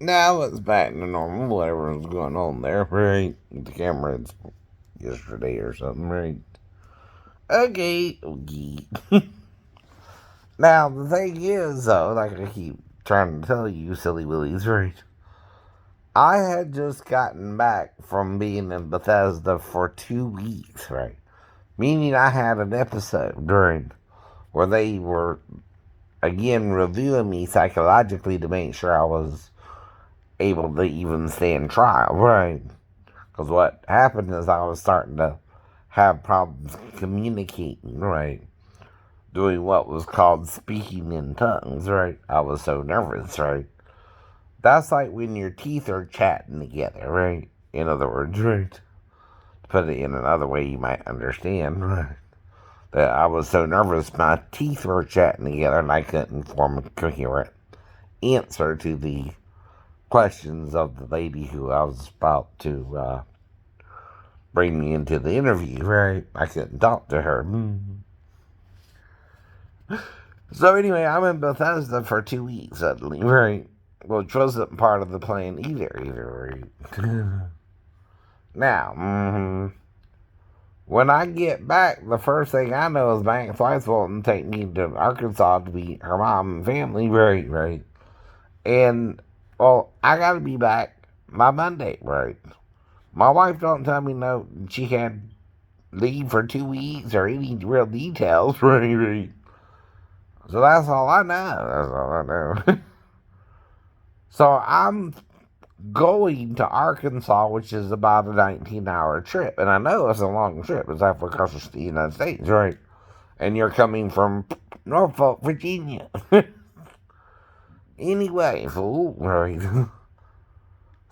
Now it's back to normal, whatever was going on there, right? The camera yesterday or something, right? Okay, okay. Now, the thing is, though, like I keep trying to tell you, silly willies, right? I had just gotten back from being in Bethesda for 2 weeks, right? Meaning I had an episode during where they were, again, reviewing me psychologically to make sure I was able to even stand trial, right? Because what happened is I was starting to have problems communicating, right? Doing what was called speaking in tongues, right? I was so nervous, right? That's like when your teeth are chatting together, right? In other words, right? To put it in another way you might understand, right? That I was so nervous my teeth were chatting together and I couldn't form a coherent answer to the questions of the lady who I was about to bring me into the interview, right? I couldn't talk to her. So anyway, I'm in Bethesda for 2 weeks suddenly, right? Which wasn't part of the plan either, right? Now, when I get back, the first thing I know is my ex-wife's wanting to take me to Arkansas to meet her mom and family, right? And, well, I gotta be back by Monday, right? My wife don't tell me no, she had leave for 2 weeks or any real details, right? So that's all I know. That's all I know. So I'm going to Arkansas, which is about a 19-hour trip. And I know it's a long trip. It's halfway across the United States, right? And you're coming from Norfolk, Virginia. Anyway, fool, right?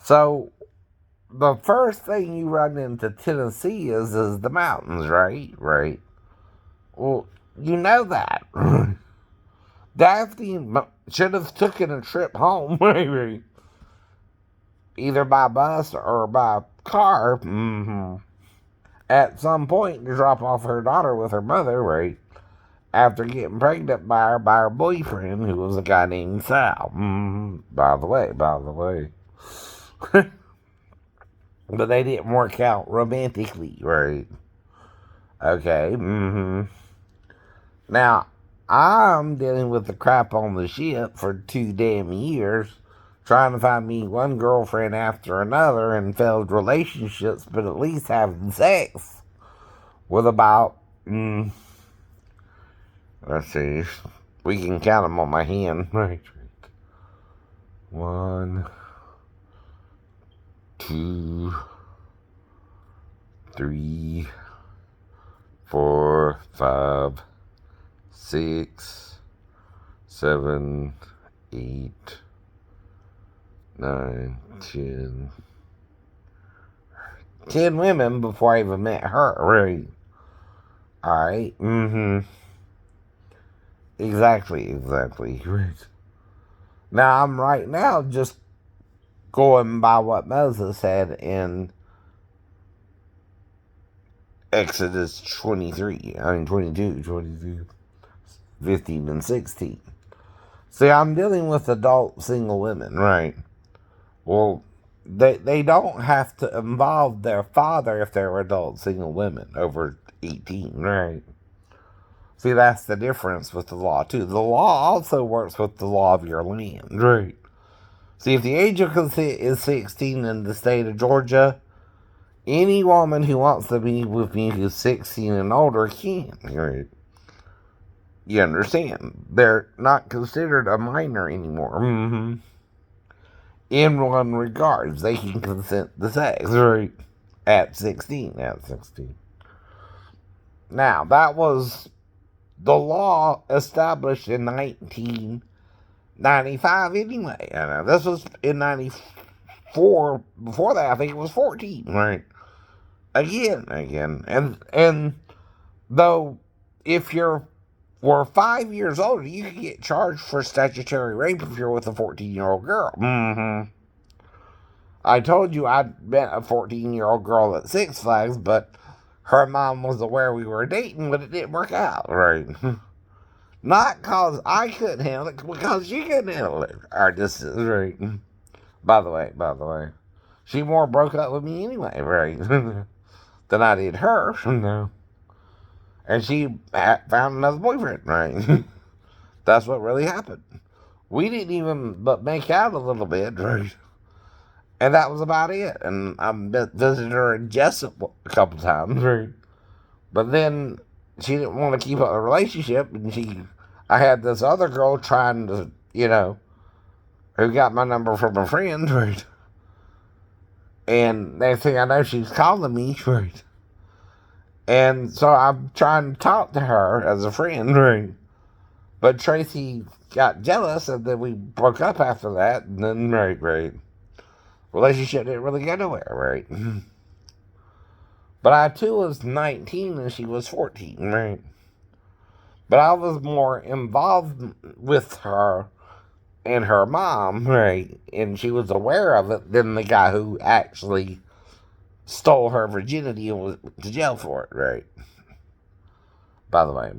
So the first thing you run into Tennessee is the mountains, right? Right. Well, you know that. Daphne should have taken a trip home, right? Either by bus or by car, at some point to drop off her daughter with her mother, right? After getting pregnant by her boyfriend, who was a guy named Sal. By the way. But they didn't work out romantically, right? Okay, Now, I'm dealing with the crap on the ship for 2 damn years, trying to find me one girlfriend after another in failed relationships, but at least having sex with about, let's see, we can count them on my hand. Right. 1, 2, 3, 4, 5, 6, 7, 8, 9, 10. 10 women before I even met her, right? Alright, Exactly. Right. Now, I'm right now just going by what Moses said in Exodus 23, 22, 15, and 16. See, I'm dealing with adult single women, right? Well, they don't have to involve their father if they're adult single women over 18, right? See, that's the difference with the law, too. The law also works with the law of your land, right? See, if the age of consent is 16 in the state of Georgia, any woman who wants to be with me who's 16 and older can, right? You understand? They're not considered a minor anymore. In one regards, they can consent to sex, right? At 16. Now, that was the law established in 1995 anyway. This was in 94. Before that, I think it was 14, right? Again. And though, if you're were 5 years older, you could get charged for statutory rape if you're with a 14-year-old girl. I told you I'd met a 14-year-old girl at Six Flags, but her mom was aware we were dating, but it didn't work out, right? Not because I couldn't handle it, because she couldn't handle it. Our distance, right? By the way, she more broke up with me anyway, right? Than I did her, and she found another boyfriend, right? That's what really happened. We didn't even but make out a little bit, right? And that was about it. And I visited her in Jessup a couple times, right? But then she didn't want to keep up the relationship, and I had this other girl trying to, who got my number from a friend, right? And next thing I know, she's calling me, right? And so I'm trying to talk to her as a friend, right? But Tracy got jealous, and then we broke up after that, and then, right. Relationship didn't really go nowhere, right? But I too was 19 and she was 14, right? But I was more involved with her and her mom, right? And she was aware of it than the guy who actually stole her virginity and went to jail for it, right? By the way.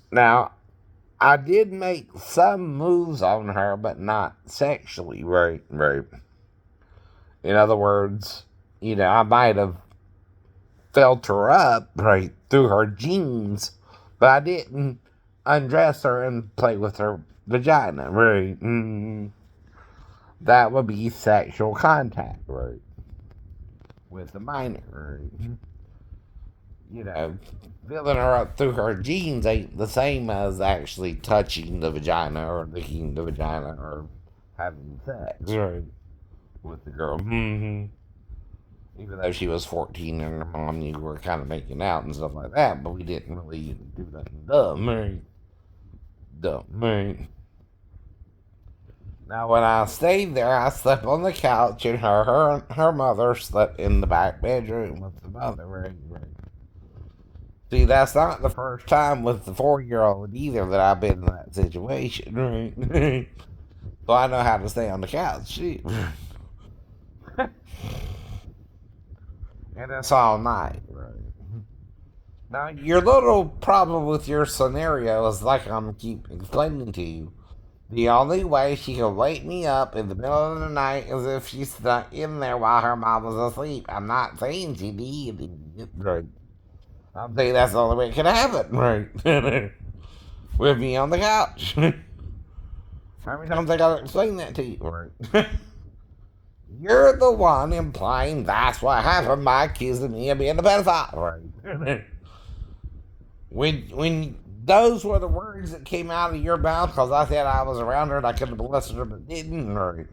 Now, I did make some moves on her, but not sexually, right? Right. In other words, I might have felt her up, right, through her jeans, but I didn't undress her and play with her vagina, right? That would be sexual contact, right, with a minor, right? You know, Feeling her up through her jeans ain't the same as actually touching the vagina or licking the vagina or having sex, right, with the girl. Even though she was 14 and her mom and you were kind of making out and stuff like that, but we didn't really do nothing dumb, right? Dumb, right? Now, when I stayed there, I slept on the couch, and her mother slept in the back bedroom with the mother, right? See, that's not the first time with the 4-year-old either that I've been in that situation, right? So I know how to stay on the couch, too. And that's all night, right? Now, your little problem with your scenario is like I'm keep explaining to you. The only way she can wake me up in the middle of the night is if she snuck in there while her mom was asleep. I'm not saying she did. Right. I'm saying that's the only way it could happen. Right. With me on the couch. How many times I gotta explain that to you? Right. You're the one implying that's what happened by accusing me of being a pedophile. Right. When those were the words that came out of your mouth because I said I was around her and I could have molested her but didn't, right?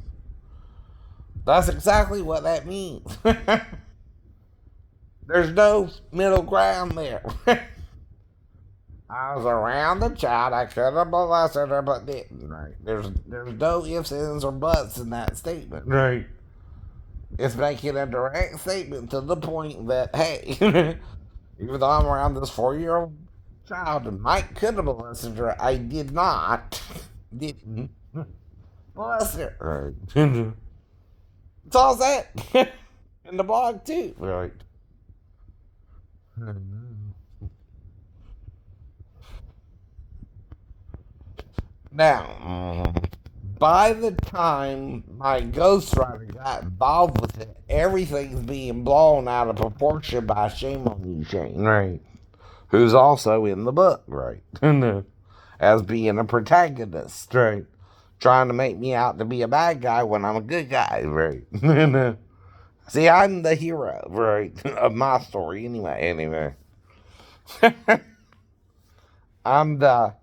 That's exactly what that means. There's no middle ground there. I was around the child. I could have molested her but didn't, right? There's no ifs, ands, or buts in that statement, right? It's making a direct statement to the point that, hey, even though I'm around this 4-year-old child and Mike could have molested her, I did not. Didn't molest her. Right. It's all that. In the blog, too. Right. Now, by the time my ghostwriter got involved with it, everything's being blown out of proportion by Shame on You, Shane, right? Who's also in the book, right? As being a protagonist, right? Trying to make me out to be a bad guy when I'm a good guy, right? See, I'm the hero, right, of my story, anyway. I'm the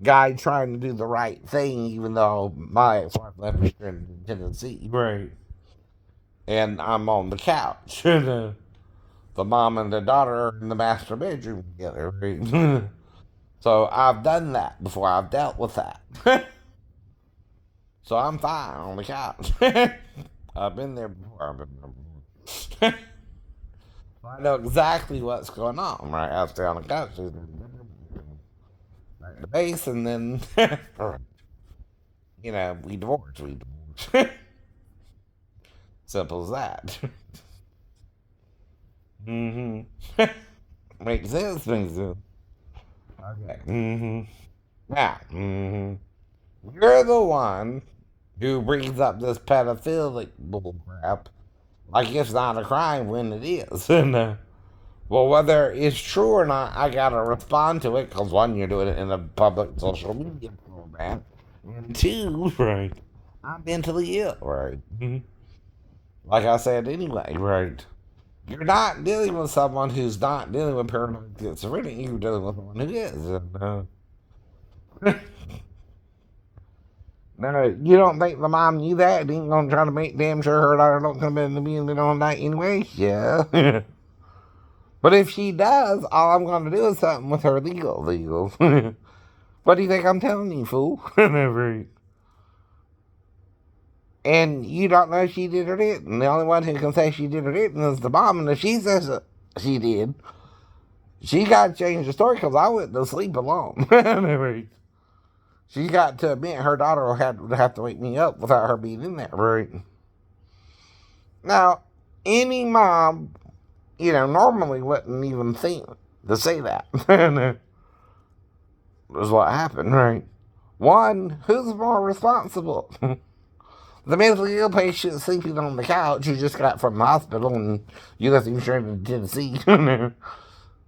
guy trying to do the right thing, even though my ex-wife left me in Tennessee, right? And I'm on the couch. The mom and the daughter are in the master bedroom together, right? So I've done that before. I've dealt with that. So I'm fine on the couch. I've been there before. I've been there before. I know exactly what's going on, right? I stay on the couch, back to base, and then, we divorce. We divorce. Simple as that. Mm-hmm. Makes sense, makes sense. Okay. Mm-hmm. Now, you're you're the one who brings up this pedophilic bullcrap like it's not a crime when it is. And, well, whether it's true or not, I gotta respond to it because one, you're doing it in a public social media format, and two, right, I'm mentally ill, right? Like I said, anyway, right? You're not dealing with someone who's not dealing with paranoid schizophrenia. You're dealing with someone who is. And, no, you don't think the mom knew that? And ain't gonna try to make damn sure her daughter don't come in the middle of the night anyway? Yeah. But if she does, all I'm gonna do is something with her legal. What do you think I'm telling you, fool? And you don't know if she did or didn't. And the only one who can say she did or didn't is the mom. And if she says she did, she got to change the story because I went to sleep alone. She got to admit her daughter would have to wake me up without her being in there, right? Now, any mom, normally wouldn't even think to say that. Was what happened, right? One, who's more responsible? The mentally ill patient sleeping on the couch who just got from the hospital and you left him straight to Tennessee. Does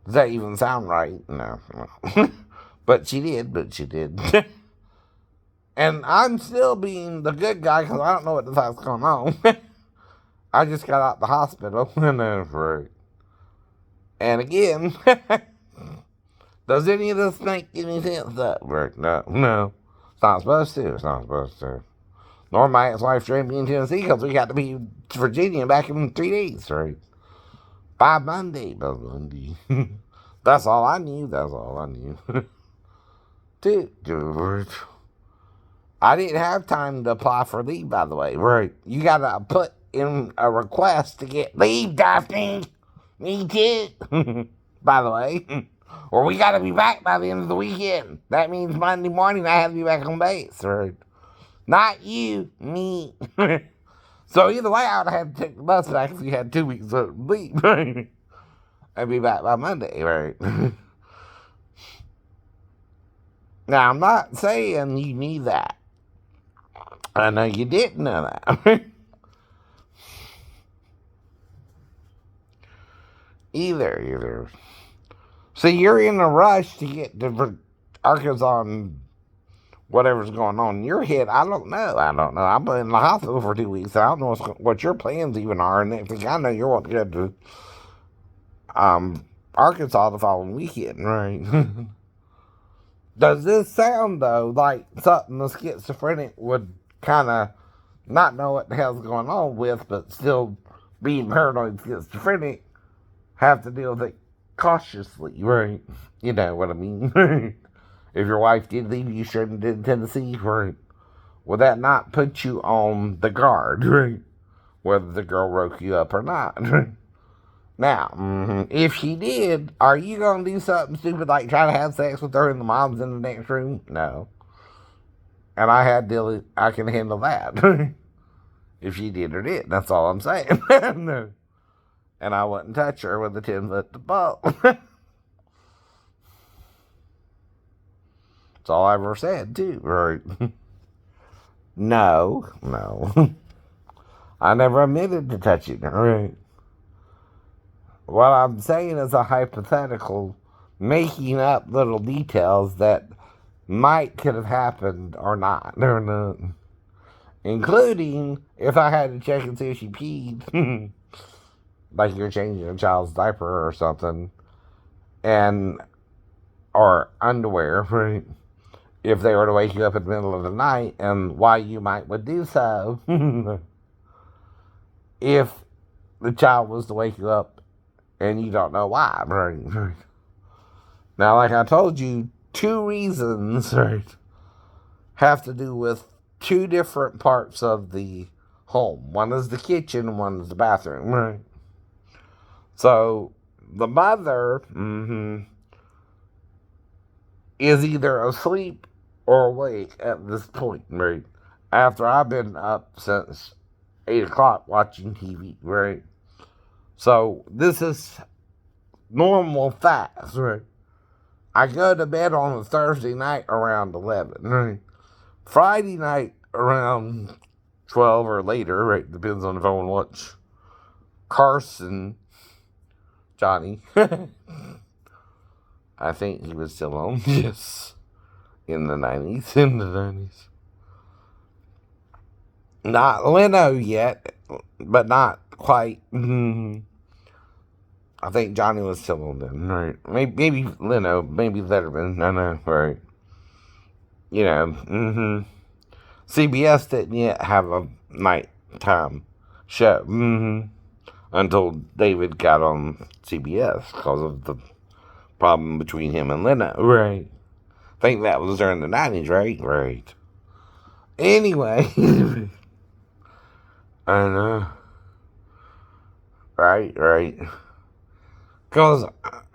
that even sound right? No. But she did. And I'm still being the good guy because I don't know what the fuck's going on. I just got out the hospital. And again, does any of this make any sense? No. It's not supposed to. Nor my ex-wife trained me in Tennessee because we got to be in Virginia back in 3 days, right? By Monday. That's all I knew. Dude. I didn't have time to apply for leave, by the way. Right. You got to put in a request to get leave, Daphne. Me too. By the way. Or we got to be back by the end of the weekend. That means Monday morning I have to be back on base. Right. Not you, me. So either way, I would have to take the bus back if you had 2 weeks of leave. Right. I'd be back by Monday, right? Now, I'm not saying you need that. I know you didn't know that. Either. So you're in a rush to get to Arkansas and whatever's going on in your head. I don't know. I've been in the hospital for 2 weeks. I don't know what your plans even are. And next thing I know, you're wanting to go to Arkansas the following weekend, right? Does this sound, though, like something the schizophrenic would kind of not know what the hell's going on with, but still being paranoid schizophrenic, have to deal with it cautiously, right? You know what I mean? If your wife did leave you straight in Tennessee, right? Would that not put you on the guard, right? Whether the girl woke you up or not, right? Now, if she did, are you going to do something stupid like try to have sex with her and the mom's in the next room? No. And I can handle that. If she did or didn't, that's all I'm saying. No. And I wouldn't touch her with a 10-foot pole. That's all I ever said, too, right? No. I never admitted to touching her, right? What I'm saying is a hypothetical, making up little details that could have happened or not. Including if I had to check and see if she peed, like you're changing a child's diaper or something, or underwear, right? If they were to wake you up in the middle of the night, and why you would do so, if the child was to wake you up and you don't know why, right? Now, like I told you, 2 reasons, right, have to do with 2 different parts of the home. One is the kitchen, one is the bathroom, right? So, the mother is either asleep or awake at this point, right? After I've been up since 8 o'clock watching TV, right? So, this is normal facts, right? I go to bed on a Thursday night around 11, right? Friday night around 12 or later, right? Depends on if I want to watch Carson, Johnny. I think he was still on. Yes. In the 90s. In the 90s. Not Leno yet, but not quite. I think Johnny was still on then, right? Maybe Leno, maybe Letterman. I know, right? You know, CBS didn't yet have a nighttime show until David got on CBS because of the problem between him and Leno, right? I think that was during the 90s, right? Right. Anyway, I know. Right. Because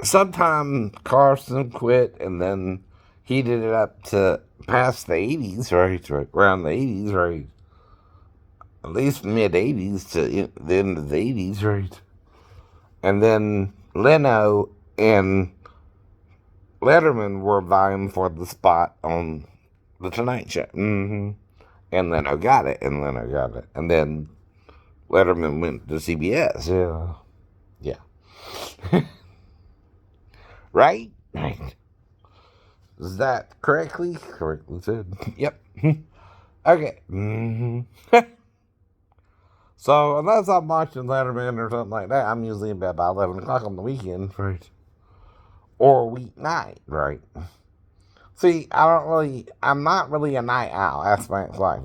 sometime Carson quit and then heated it up to past the 80s, right? Around the 80s, right? At least mid 80s to the end of the 80s, right? And then Leno and Letterman were vying for the spot on the Tonight Show. And Leno got it, And then Letterman went to CBS. Yeah. Right? Right. Is that correctly? Correctly said. Yep. Okay. So, unless I'm watching Letterman or something like that, I'm usually in bed by 11 o'clock on the weekend. Right. Or weeknight. Right. See, I'm not really a night owl. That's my ex-wife.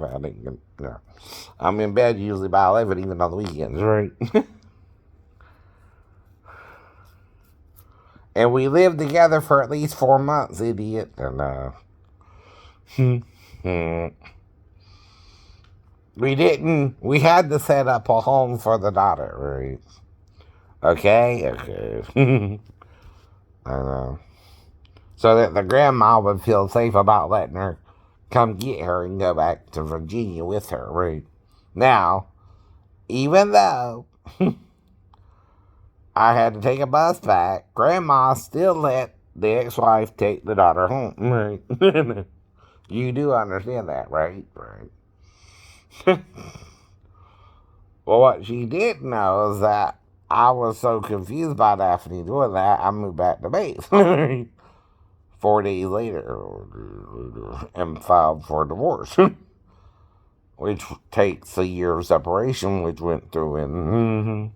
I'm in bed usually by 11, even on the weekends. Right. And we lived together for at least 4 months, idiot. And, we had to set up a home for the daughter, right? Okay. I know. So that the grandma would feel safe about letting her come get her and go back to Virginia with her, right? Now, even though I had to take a bus back, Grandma still let the ex-wife take the daughter home, right? You do understand that, right? Right. Well, what she didn't know is that I was so confused by Daphne doing that, I moved back to base. 4 days later, and filed for divorce, which takes a year of separation, which went through in.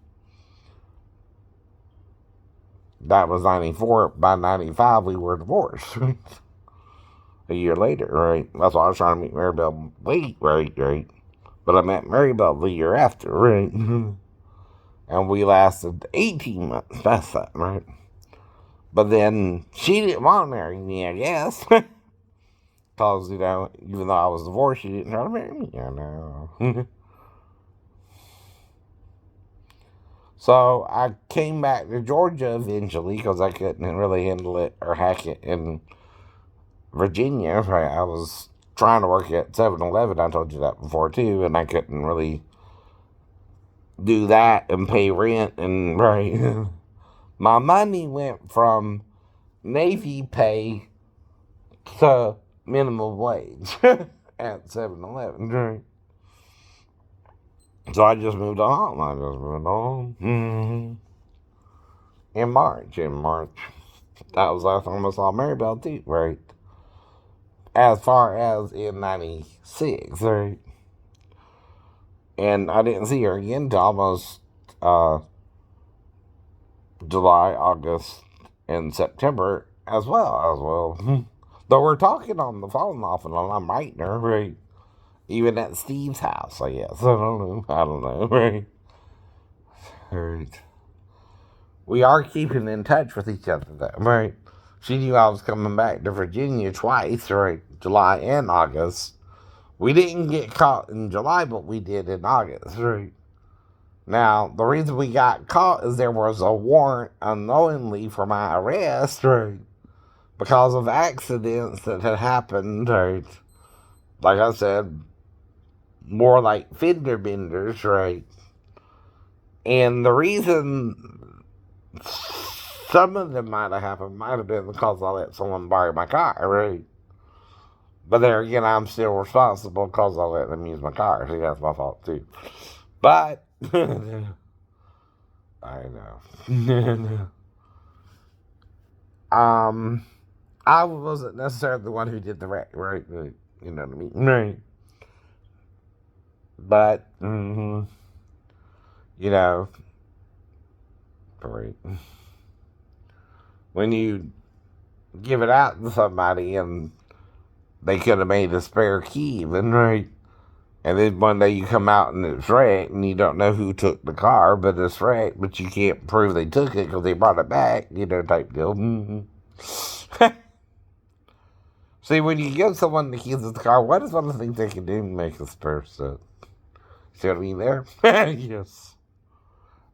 That was 94. By 95, we were divorced. A year later, right? That's why I was trying to meet Maribel late, right? But I met Maribel the year after, right? And we lasted 18 months past that, right? But then she didn't want to marry me, I guess. Because, even though I was divorced, she didn't try to marry me. I know. So I came back to Georgia eventually because I couldn't really handle it or hack it in Virginia. Right? I was trying to work at 7-Eleven. I told you that before too, and I couldn't really do that and pay rent. And right, my money went from Navy pay to minimum wage at 7-Eleven. Right? So I just moved on. In March. That was the last time I saw Maribel too, right? As far as in 96, right? And I didn't see her again until almost July, August, and September as well. Though we're talking on the phone off and on, I'm writing her, right? Even at Steve's house, I guess. I don't know, right? Right. We are keeping in touch with each other, though, right? She knew I was coming back to Virginia twice, right? July and August. We didn't get caught in July, but we did in August, right? Now, the reason we got caught is there was a warrant unknowingly for my arrest, right? Because of accidents that had happened, right? Like I said, more like fender benders, right? And the reason some of them might have happened might have been because I let someone borrow my car, right? But there again, I'm still responsible because I let them use my car. See, that's my fault too. But I know. um, I wasn't necessarily the one who did the wreck, right? You know what I mean, right? But you know, right? When you give it out to somebody and they could have made a spare key, even right? And then one day you come out and it's wrecked, and you don't know who took the car, but it's wrecked, but you can't prove they took it because they brought it back, type deal. See, when you give someone the keys of the car, what is one of the things they can do to make a spare set? See what I mean there? Yes.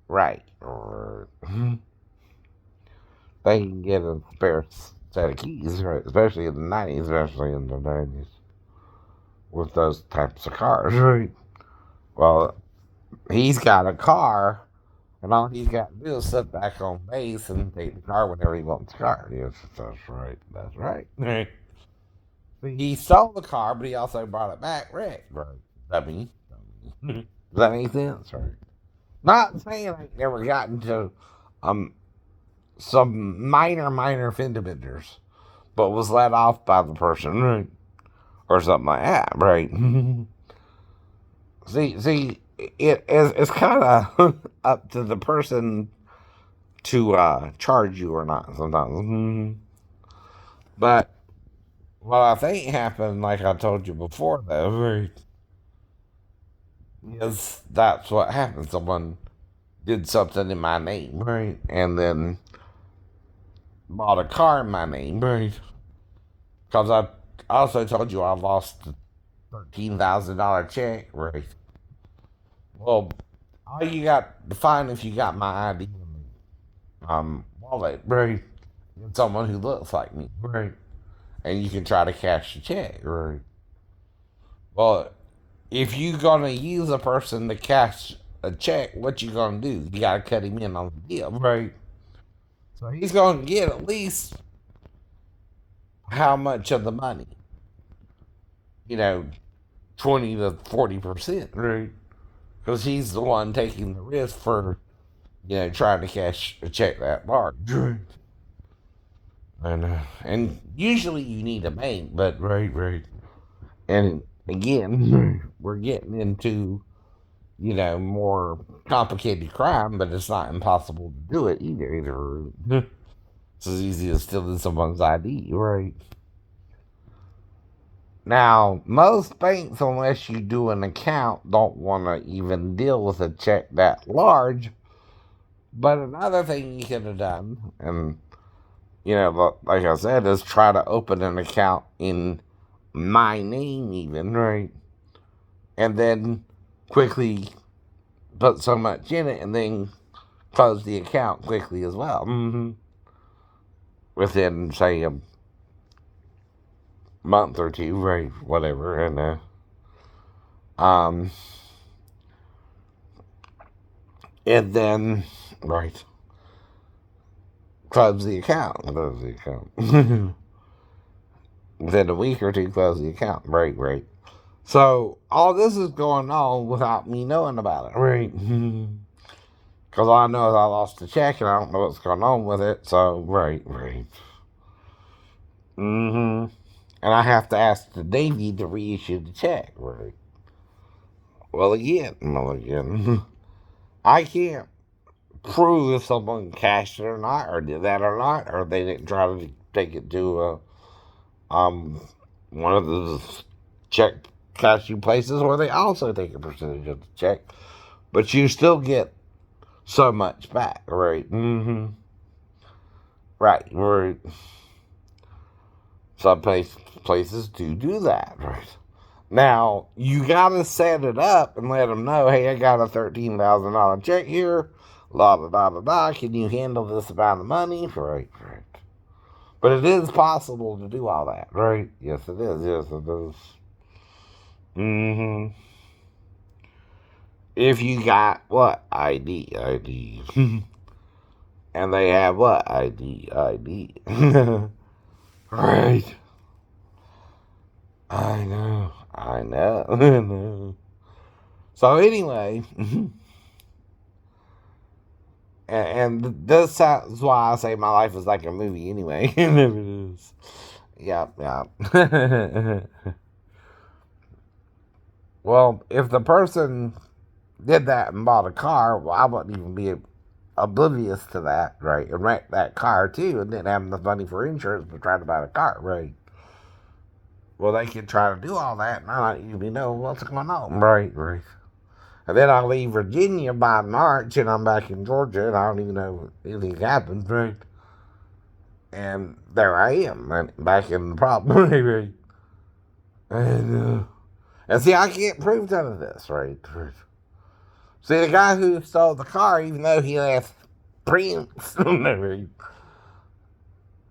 Right. Or they can get a spare set of keys, right? Especially in the 90s, especially in the 90s, with those types of cars, right? Well, he's got a car, and all he's got to do is sit back on base and take the car whenever he wants the car. Yes, that's right. That's right. He sold the car, but he also brought it back wrecked. Right. That mean? Does that make sense? Right. Not saying I never got into um some minor fender benders, but was let off by the person, right? Or something like that, right? see, it's kind of up to the person to charge you or not sometimes. But what I think happened, like I told you before, though, right, is that's what happened. Someone did something in my name, right, and then bought a car in my name, right, because I also told you I lost a $13,000 check, right. Well, all you got to find if you got my ID in the wallet, right, and someone who looks like me, right, and you can try to cash the check, right. Well, if you gonna use a person to cash a check, what you gonna do? You gotta cut him in on the deal, right? So he's gonna get at least how much of the money? You know, 20 to 40%, right? Because he's the one taking the risk for trying to cash a check that large. Right. And usually you need a bank, but right. And again, we're getting into more complicated crime, but it's not impossible to do it either. It's as easy as stealing someone's ID, right? Now, most banks, unless you do an account, don't want to even deal with a check that large. But another thing you could have done, and like I said, is try to open an account in my name, even, right? And then quickly put so much in it, and then close the account quickly as well. Within, say, a month or two, right? Whatever, um, and then right, close the account. Close the account. Within a week or two, close the account. Right. So all this is going on without me knowing about it, right? Because all I know is I lost the check and I don't know what's going on with it. So right. And I have to ask the Navy to reissue the check, right? Well, again, I can't prove if someone cashed it or not, or did that or not, or they didn't try to take it to one of the check cashing places where they also take a percentage of the check, but you still get so much back, right? Right. Some places do that, right? Now, you gotta set it up and let them know, hey, I got a $13,000 check here, la da da da da, can you handle this amount of money? Right. But it is possible to do all that, right? Yes, it is. Yes, it is. If you got what? ID. And they have what? ID. Right. I know. I know. I know. So anyway, and this is why I say my life is like a movie anyway. It is. Yep, yep. Well, if the person did that and bought a car, well, I wouldn't even be oblivious to that, right? And rent that car too, and didn't have enough money for insurance but trying to buy the car, right? Well, they can try to do all that, and I don't even know what's going on, right? Right. And then I leave Virginia by March, and I'm back in Georgia, and I don't even know if anything happened, right? And there I am, right, back in the problem, right? And see, I can't prove none of this, right? See, the guy who stole the car, even though he left prints,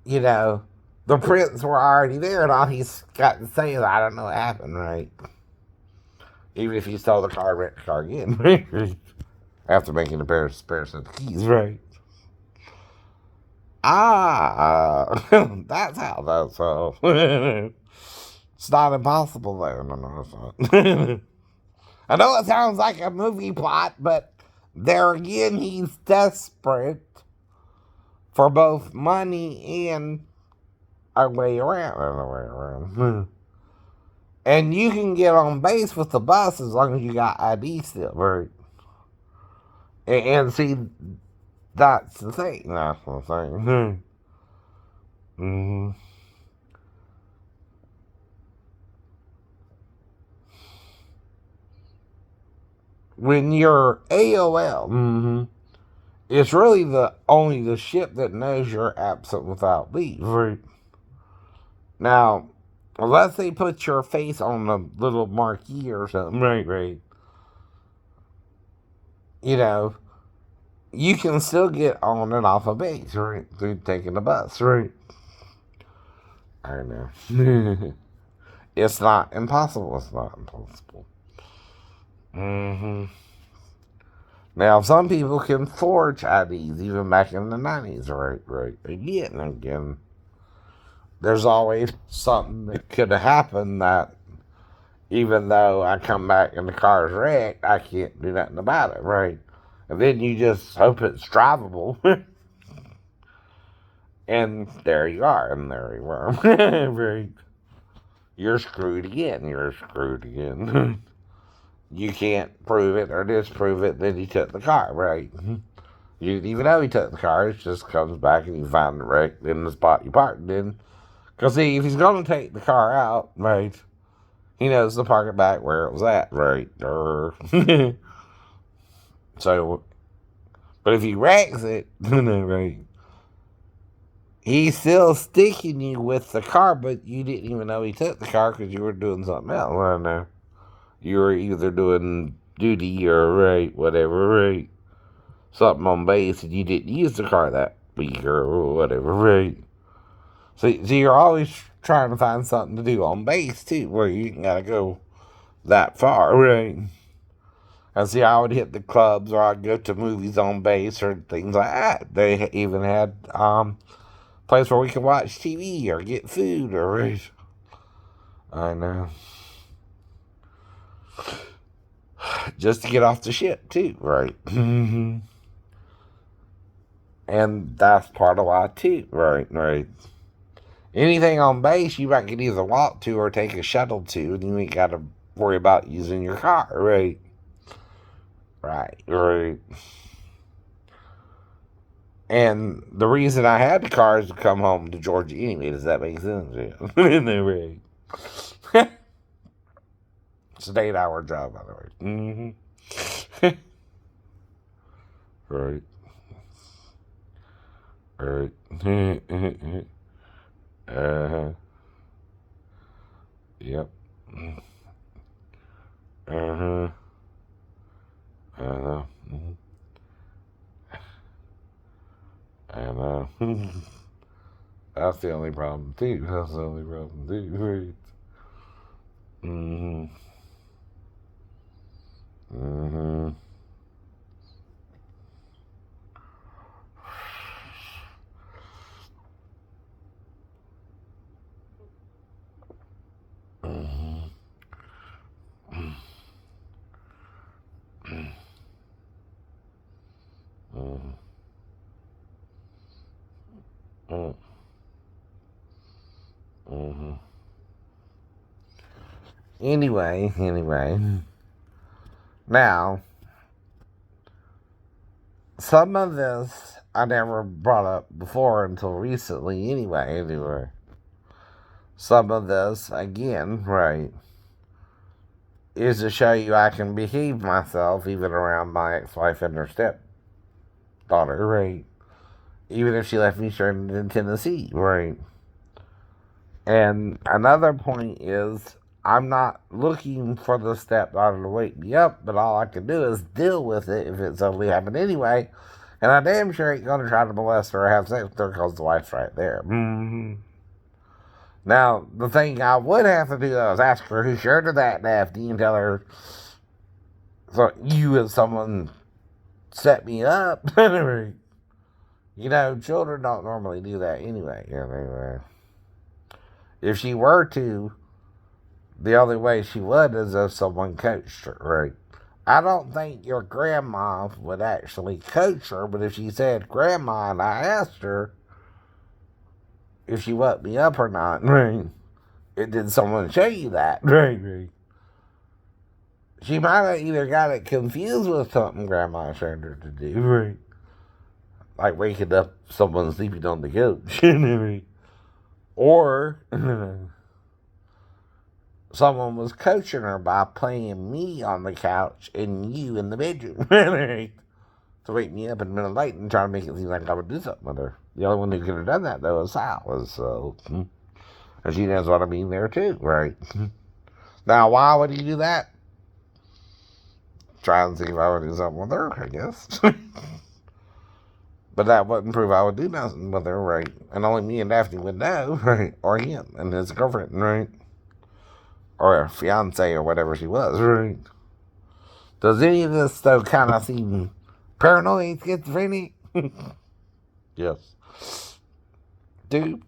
you know, the prints were already there, and all he's got to say is, I don't know what happened, right? Even if he stole the car, rent the car again, right? After making a pair of sets of keys, right? Ah, that's how that's so. It's not impossible, though. No, it's not. I know it sounds like a movie plot, but there again, he's desperate for both money and a way around. And you can get on base with the bus as long as you got ID still, right? And see, that's the thing. That's the thing. Mm-hmm. When you're AOL, it's really the only the ship that knows you're absent without leave. Right. Now, unless they put your face on a little marquee or something, right, right. You know, you can still get on and off a base, right, through taking the bus, right. I know. It's not impossible. It's not impossible. Mm-hmm. Now, some people can forge IDs even back in the 90's, right, right. Again, there's always something that could have happened that even though I come back and the car's wrecked, I can't do nothing about it, right? And then you just hope it's drivable. And there you are, and there you are. Right. You're screwed again. You're screwed again. You can't prove it or disprove it that he took the car, right? You even though he took the car, it just comes back and you find the wreck in the spot you parked in. Because see, if he's going to take the car out, right, he knows to park it back where it was at, right? So, but if he wrecks it, right, he's still sticking you with the car, but you didn't even know he took the car because you were doing something else. I know. You were either doing duty or, right, whatever, right? Something on base and you didn't use the car that week or whatever, right? So you're always trying to find something to do on base, too, where you gotta go that far, right? And see, I would hit the clubs or I'd go to movies on base or things like that. They even had place where we could watch TV or get food or. I know. Just to get off the ship, too, right? And that's part of why, too, right, right. Anything on base, you might can either walk to or take a shuttle to, and you ain't got to worry about using your car, right? Right, right. And the reason I had the car is to come home to Georgia anyway. Does that make sense? Yeah. Right. It's an 8-hour job, by the way. Right. Right. Uh-huh. Yep. Uh-huh. Uh-huh. I know. That's the only problem, too. That's the only problem, too. Right. Mm-hmm. Mm-hmm. Anyway. Now, some of this I never brought up before until recently. Anyway. Some of this, again, right, is to show you I can behave myself even around my ex-wife and her stepdaughter, right? Even if she left me stranded in Tennessee, right? And another point is, I'm not looking for the stepdaughter to wake me up, but all I can do is deal with it if it's only happened anyway. And I damn sure ain't gonna try to molest her or have sex with her because the wife's right there. Mm-hmm. Now, the thing I would have to do though is ask her who shared her that nasty and tell her, so you as someone set me up. You know, children don't normally do that anyway. If she were to, the only way she would is if someone coached her, right? I don't think your grandma would actually coach her, but if she said grandma and I asked her if she woke me up or not, right? Did someone show you that? Right. She might have either got it confused with something grandma showed her to do, right? Like waking up someone sleeping on the couch, or someone was coaching her by playing me on the couch and you in the bedroom, to wake me up in the middle of the night and try to make it seem like I would do something with her. The only one who could have done that, though, was Sal. And she knows what I mean there, too, right? Now, why would he do that? Try and see if I would do something with her, I guess. But that wouldn't prove I would do nothing with her, right? And only me and Daphne would know, right? Or him and his girlfriend, right? Or a fiance or whatever she was, right? Does any of this, though, kind of seem paranoid, schizophrenic? Yes. Do.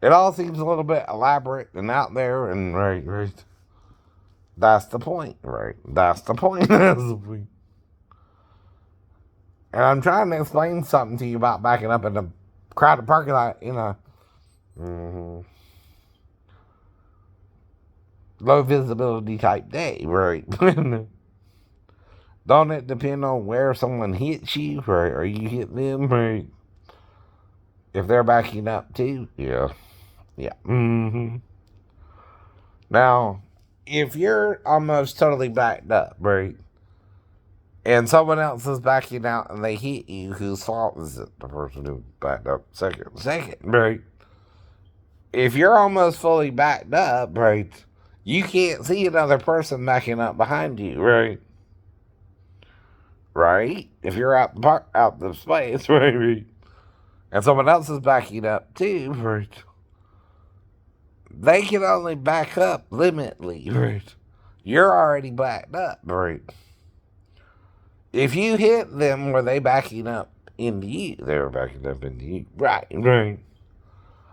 It all seems a little bit elaborate and out there, and right. That's the point, right? That's the point. And I'm trying to explain something to you about backing up in a crowded parking lot in a low visibility type day, right? Don't it depend on where someone hits you, right? Or you hit them, right? If they're backing up too, yeah. Now, if you're almost totally backed up, right? And someone else is backing out and they hit you, whose fault is it? The person who backed up second, right? If you're almost fully backed up, right, you can't see another person backing up behind you, right? Right? If you're out the space, right? And someone else is backing up too, right? They can only back up limitly, right? You're already backed up, right? If you hit them, were they backing up into you? They were backing up into you, right?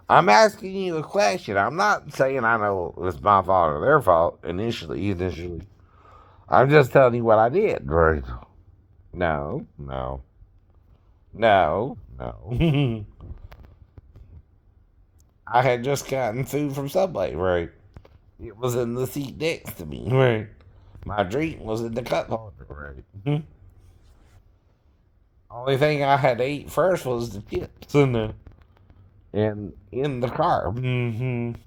I'm asking you a question. I'm not saying I know it's my fault or their fault initially. I'm just telling you what I did, right? No. I had just gotten food from Subway, right? It was in the seat next to me, right? My drink was in the cup holder, right? Only thing I had to eat first was the chips and in the car. And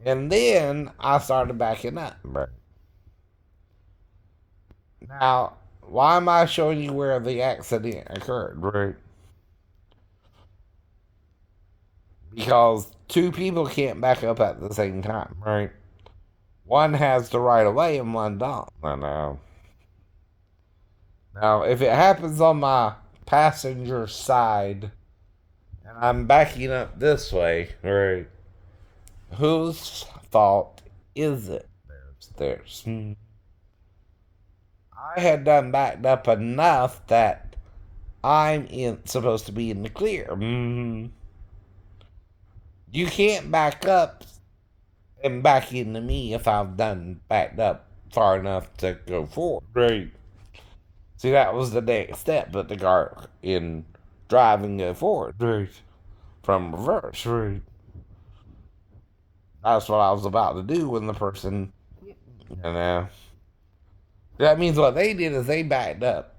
then I started backing up, right? Now, why am I showing you where the accident occurred, right? Because two people can't back up at the same time, right? One has the right of way and one don't. I know. Now, if it happens on my passenger side and I'm backing up this way, right? Whose fault is it? Theirs. I had done backed up enough that supposed to be in the clear. You can't back up and back into me if I've done backed up far enough to go forward. Right. See, that was the next step, but the car in driving go forward. Right. From reverse. Right. That's what I was about to do when the person, that means what they did is they backed up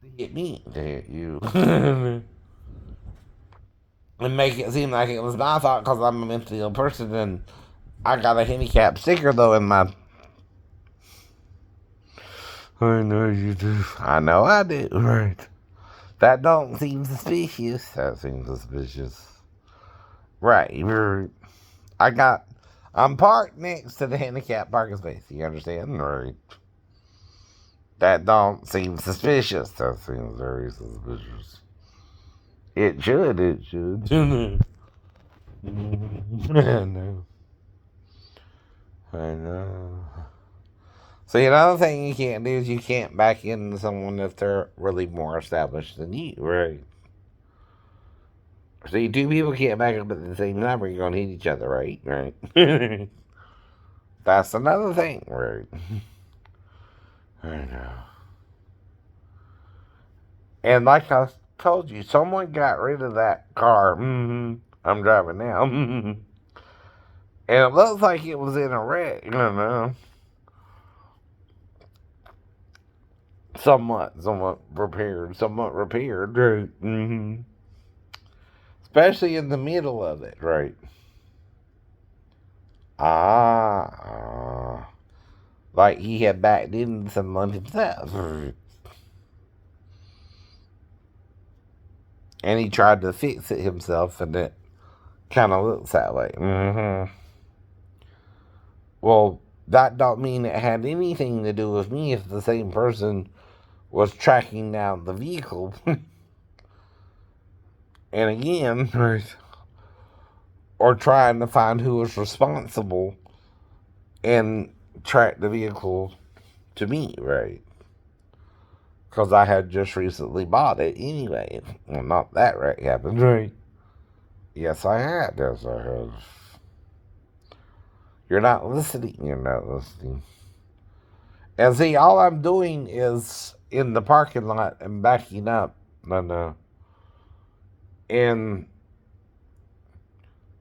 to hit me, to hit you. And make it seem like it was my fault because I'm a mentally ill person and I got a handicap sticker though in my. I know you do. I know I do, right? That don't seem suspicious. That seems suspicious. Right. I got. I'm parked next to the handicap parking space. You understand? Right. That don't seem suspicious. That seems very suspicious. It should. It should. I know. I know. See, another thing you can't do is you can't back into someone if they're really more established than you, right? See, two people can't back up at the same time or you're going to hit each other, right? Right. That's another thing, right? I know. And like I told you, someone got rid of that car. I'm driving now. And it looks like it was in a wreck. Somewhat repaired, right? Especially in the middle of it, right? Ah, like he had backed into someone himself. And he tried to fix it himself, and it kind of looks that way. Well, that don't mean it had anything to do with me if the same person was tracking down the vehicle. And again, or trying to find who was responsible and track the vehicle to me, right? Because I had just recently bought it anyway. Well, not that right happened, right? Yes, I had. Yes, I have. You're not listening. You're not listening. And see, all I'm doing is in the parking lot and backing up. And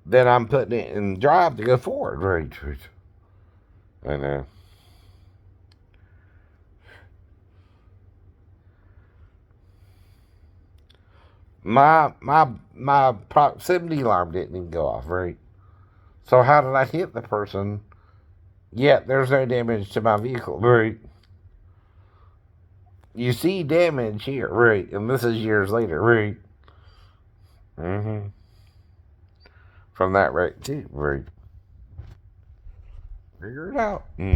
then I'm putting it in drive to go forward. Right. I know. My proximity alarm didn't even go off, right? So how did I hit the person? Yet there's no damage to my vehicle, right? You see damage here, right? And this is years later, right? Mm-hmm. From that wreck too, right? Figure it out.